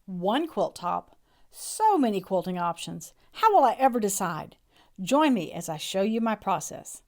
One quilt top, so many quilting options. How will I ever decide? Join me as I show you my process.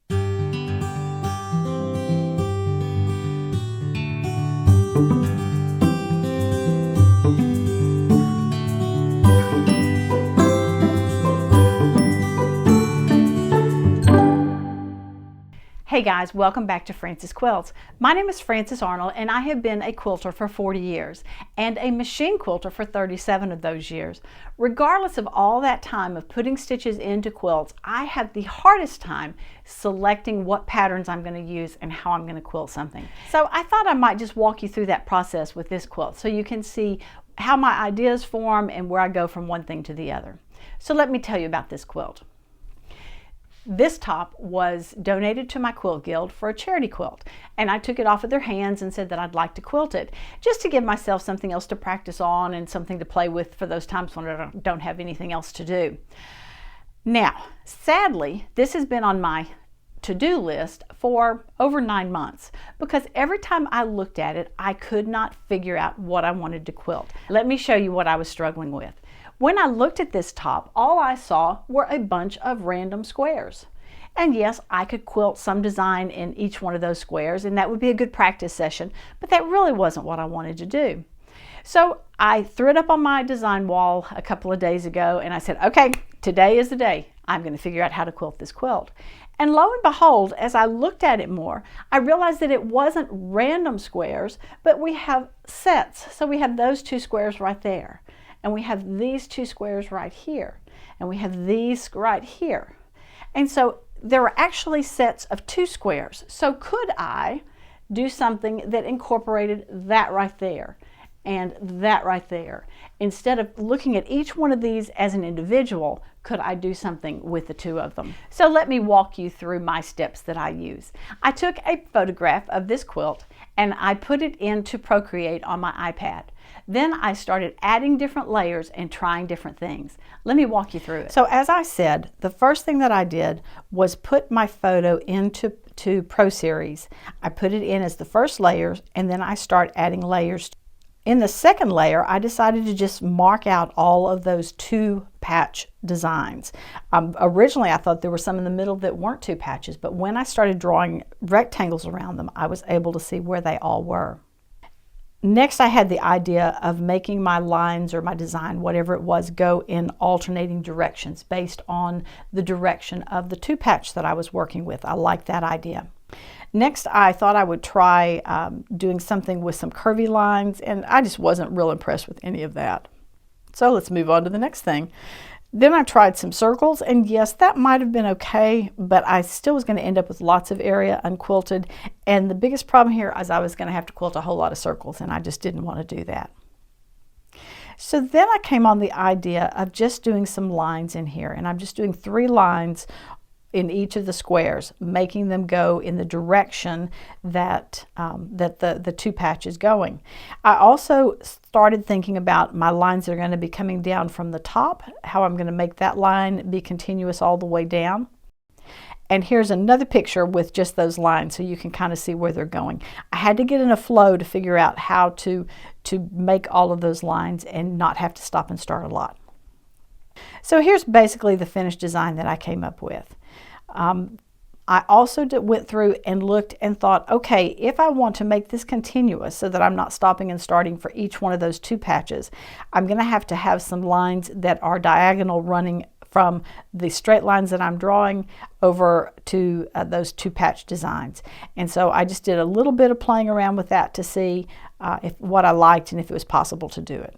Hey guys, welcome back to Frances Quilts. My name is Frances Arnold and I have been a quilter for 40 years and a machine quilter for 37 of those years. Regardless of all that time of putting stitches into quilts, I have the hardest time selecting what patterns I'm going to use and how I'm going to quilt something. So I thought I might just walk you through that process with this quilt so you can see how my ideas form and where I go from one thing to the other. So let me tell you about this quilt. This top was donated to my quilt guild for a charity quilt, and I took it off of their hands and said that I'd like to quilt it just to give myself something else to practice on and something to play with for those times when I don't have anything else to do. Now, sadly, this has been on my to-do list for over 9 months because every time I looked at it, I could not figure out what I wanted to quilt. Let me show you what I was struggling with. When I looked at this top, all I saw were a bunch of random squares. And yes, I could quilt some design in each one of those squares, and that would be a good practice session, but that really wasn't what I wanted to do. So I threw it up on my design wall a couple of days ago, and I said, okay, today is the day. I'm going to figure out how to quilt this quilt. And lo and behold, as I looked at it more, I realized that it wasn't random squares, but we have sets. So we have those two squares right there. And we have these two squares right here, and we have these right here. And so there are actually sets of 2 squares. So could I do something that incorporated that right there and that right there? Instead of looking at each one of these as an individual, could I do something with the 2 of them? So let me walk you through my steps that I use. I took a photograph of this quilt and I put it into Procreate on my iPad. Then I started adding different layers and trying different things. Let me walk you through it. So as I said, the first thing that I did was put my photo into Pro Series. I put it in as the first layers, and then I start adding layers. In the second layer, I decided to just mark out all of those 2 patch designs. Originally, I thought there were some in the middle that weren't 2 patches, but when I started drawing rectangles around them, I was able to see where they all were. Next, I had the idea of making my lines or my design, whatever it was, go in alternating directions based on the direction of the 2 patch that I was working with. I liked that idea. Next, I thought I would try doing something with some curvy lines, and I just wasn't real impressed with any of that. So let's move on to the next thing. Then I tried some circles, and yes, that might have been okay, but I still was going to end up with lots of area unquilted, and the biggest problem here is I was going to have to quilt a whole lot of circles, and I just didn't want to do that. So then I came on the idea of just doing some lines in here, and I'm just doing 3 lines in each of the squares, making them go in the direction that the 2 patch is going. I also started thinking about my lines that are going to be coming down from the top, how I'm going to make that line be continuous all the way down. And here's another picture with just those lines so you can kind of see where they're going. I had to get in a flow to figure out how to make all of those lines and not have to stop and start a lot. So here's basically the finished design that I came up with. I also went through and looked and thought, okay, if I want to make this continuous so that I'm not stopping and starting for each one of those 2 patches, I'm going to have some lines that are diagonal running from the straight lines that I'm drawing over to those 2 patch designs. And so I just did a little bit of playing around with that to see what I liked and if it was possible to do it.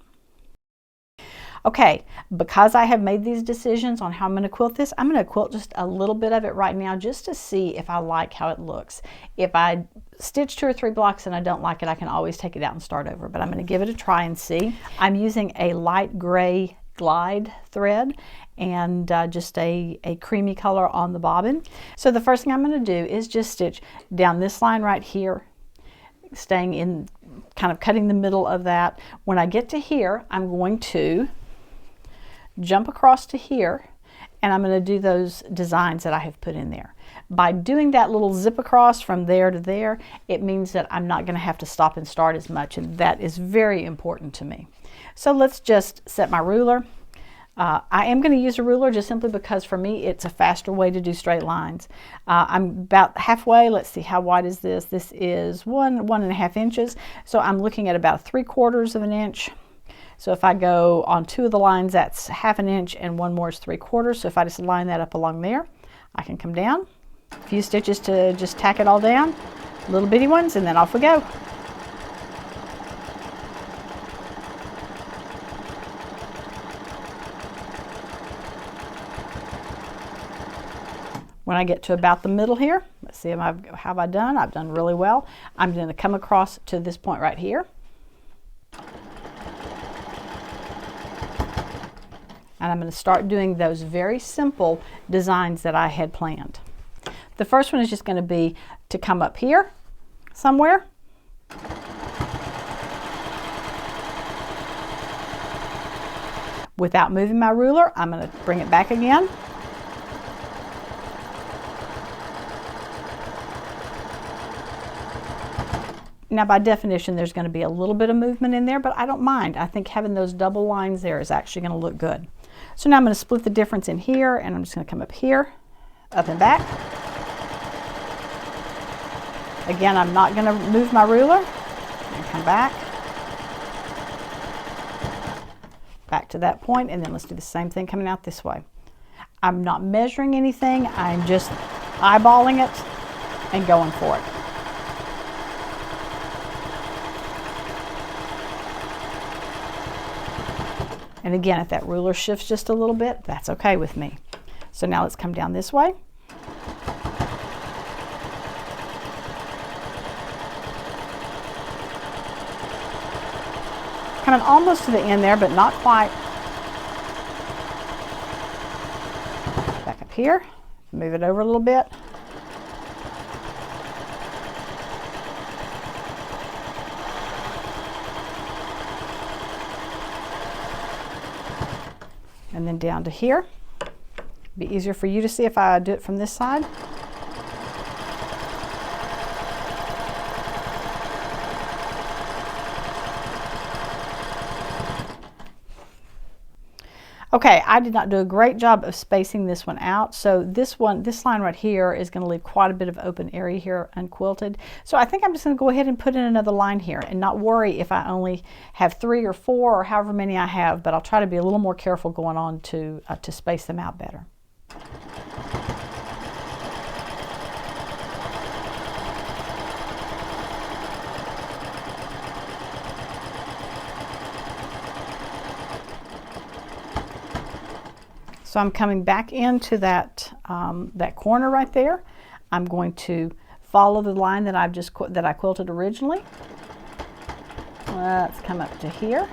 Okay, because I have made these decisions on how I'm going to quilt this, I'm going to quilt just a little bit of it right now just to see if I like how it looks. If I stitch 2 or 3 blocks and I don't like it, I can always take it out and start over, but I'm going to give it a try and see. I'm using a light gray glide thread and just a creamy color on the bobbin. So the first thing I'm going to do is just stitch down this line right here, staying in, kind of cutting the middle of that. When I get to here, I'm going to jump across to here, and I'm going to do those designs that I have put in there. By doing that little zip across from there to there, it means that I'm not going to have to stop and start as much, and that is very important to me. So let's just set my ruler. I am going to use a ruler just simply because for me it's a faster way to do straight lines. I'm about halfway. Let's see, how wide is this? This is 1.5 inches. So I'm looking at about 3/4 of an inch. So if I go on 2 of the lines, that's 1/2 inch, and one more is 3/4. So if I just line that up along there, I can come down. A few stitches to just tack it all down, little bitty ones, and then off we go. When I get to about the middle here, let's see, how have I done? I've done really well. I'm going to come across to this point right here. And I'm going to start doing those very simple designs that I had planned. The first one is just going to be to come up here somewhere. Without moving my ruler, I'm going to bring it back again. Now, by definition, there's going to be a little bit of movement in there, but I don't mind. I think having those double lines there is actually going to look good. So now I'm going to split the difference in here, and I'm just going to come up here, up and back. Again, I'm not going to move my ruler. And come back. Back to that point, and then let's do the same thing coming out this way. I'm not measuring anything. I'm just eyeballing it and going for it. And again, if that ruler shifts just a little bit, that's okay with me. So now let's come down this way. Coming almost to the end there, but not quite. Back up here, move it over a little bit. And then down to here. Be easier for you to see if I do it from this side. Okay, I did not do a great job of spacing this one out. So this line right here is going to leave quite a bit of open area here unquilted. So I think I'm just going to go ahead and put in another line here and not worry if I only have 3 or 4 or however many I have, but I'll try to be a little more careful going on to space them out better. So I'm coming back into that corner right there. I'm going to follow the line that I quilted originally. Let's come up to here.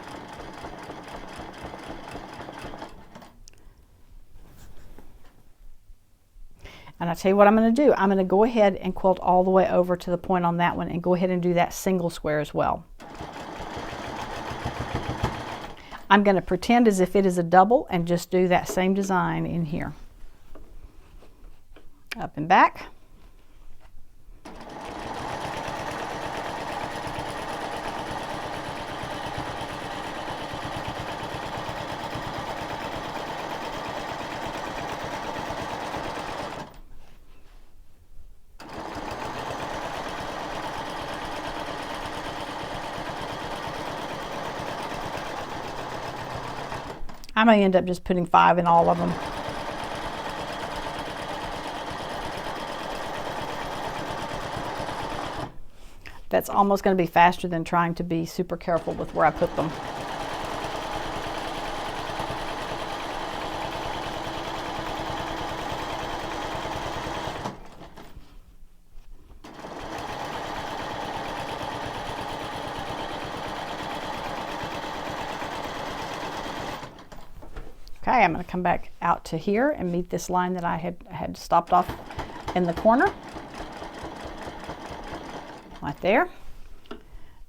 And I'll tell you what I'm going to do. I'm going to go ahead and quilt all the way over to the point on that one and go ahead and do that single square as well. I'm going to pretend as if it is a double and just do that same design in here. Up and back. I may end up just putting 5 in all of them. That's almost going to be faster than trying to be super careful with where I put them. Okay, I'm going to come back out to here and meet this line that I had stopped off in the corner. Right there.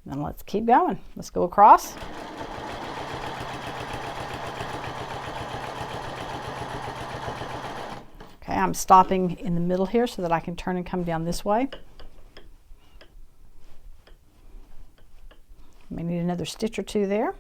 Then let's keep going. Let's go across. Okay, I'm stopping in the middle here so that I can turn and come down this way. May need another stitch or two there.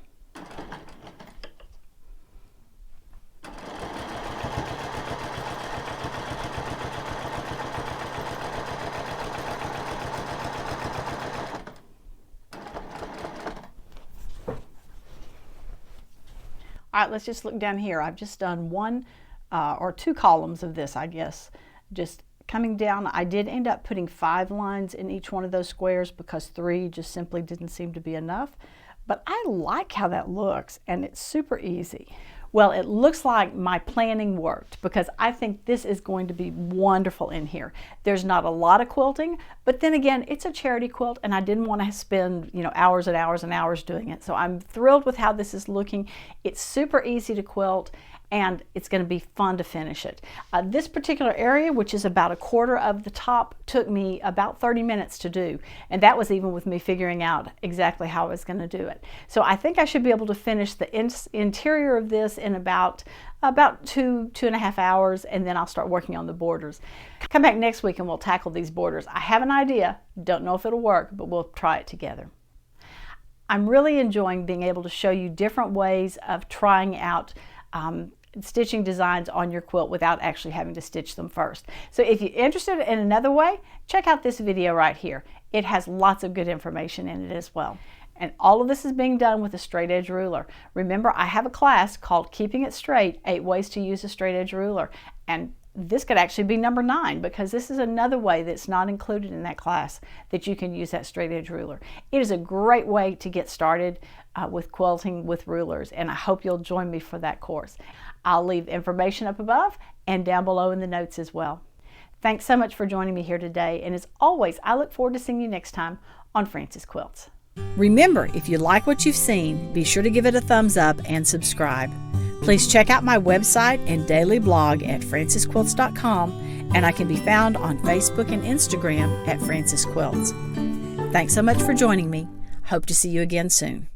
All right, let's just look down here. I've just done one or two columns of this, I guess. Just coming down, I did end up putting 5 lines in each one of those squares because 3 just simply didn't seem to be enough. But I like how that looks, and it's super easy. Well, it looks like my planning worked because I think this is going to be wonderful in here. There's not a lot of quilting, but then again, it's a charity quilt and I didn't want to spend, hours and hours and hours doing it. So I'm thrilled with how this is looking. It's super easy to quilt and it's going to be fun to finish it. This particular area, which is about 1/4 of the top, took me about 30 minutes to do. And that was even with me figuring out exactly how I was going to do it. So I think I should be able to finish the interior of this in about 2.5 hours, and then I'll start working on the borders. Come back next week and we'll tackle these borders. I have an idea, don't know if it'll work, but we'll try it together. I'm really enjoying being able to show you different ways of trying out stitching designs on your quilt without actually having to stitch them first. So if you're interested in another way, check out this video right here. It has lots of good information in it as well. And all of this is being done with a straight edge ruler. Remember, I have a class called Keeping It Straight, 8 Ways to Use a Straight Edge Ruler. And this could actually be number 9 because this is another way that's not included in that class that you can use that straight edge ruler. It is a great way to get started with quilting with rulers, and I hope you'll join me for that course. I'll leave information up above and down below in the notes as well. Thanks so much for joining me here today, and as always, I look forward to seeing you next time on Frances Quilts. Remember, if you like what you've seen, be sure to give it a thumbs up and subscribe. Please check out my website and daily blog at francesquilts.com, and I can be found on Facebook and Instagram at Frances Quilts. Thanks so much for joining me. Hope to see you again soon.